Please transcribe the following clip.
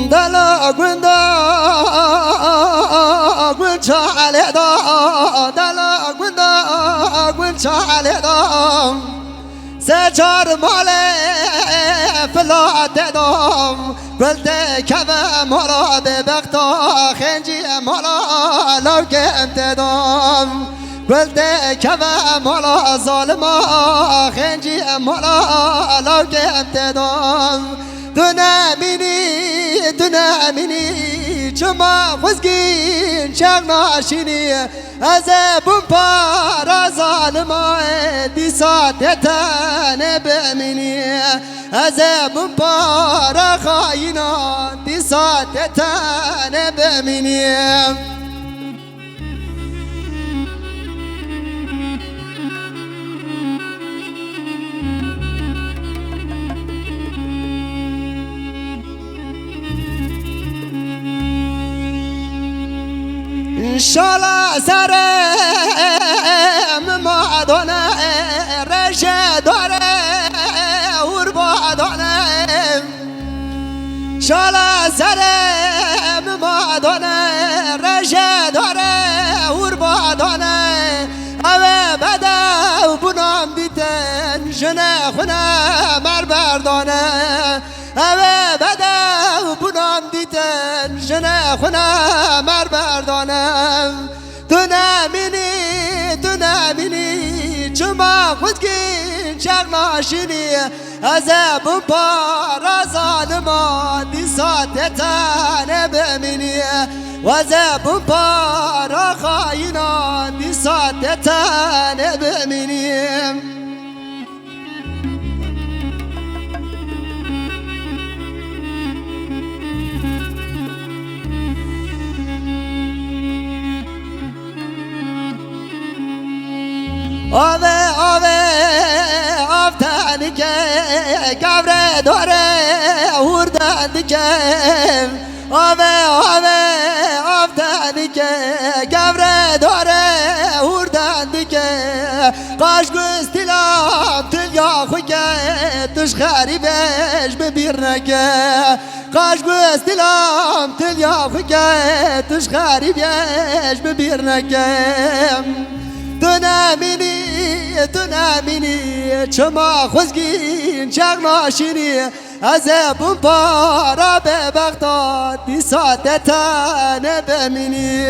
دلا گندا گل چاله دا دلا گندا گل چاله دا سچار ماله فلات دام گل کذا مراد بقتا خنجی مالا لو كنت دام گل کذا مالا ظالما خنجی مالا لو كنت دام دنامینی چما خزگین چغ ناشینی از بمپارا ظالما دیسات تن بمینی از بمپارا خاینا دیسات تن بمینی انشالله سرم ما دونه رشه داره وربا دونه انشالله سرم ما دونه رشه داره وربا دونه اوه بده و بنام دیتن جنه خونه مر بردانه اوه بده و بنام دیتن جنه خونه مر بردانم دنامینی چما خودگین چغ ناشینی از بمپارا ظالما دیسات تن بمینی و از بمپارا خاینا دیسات تن بمینی آفتن که گبره داره وردن که آفتن که گبره داره وردن که قاش گستیلام تلیا خوکه تش خریبش ببیرنکه قاش گستیلام تلیا خوکه تش خریبش ببیرنکه دنامینی چما خزگین چغ ناشینی از بمپارا به بغداد دیسات تن بمینی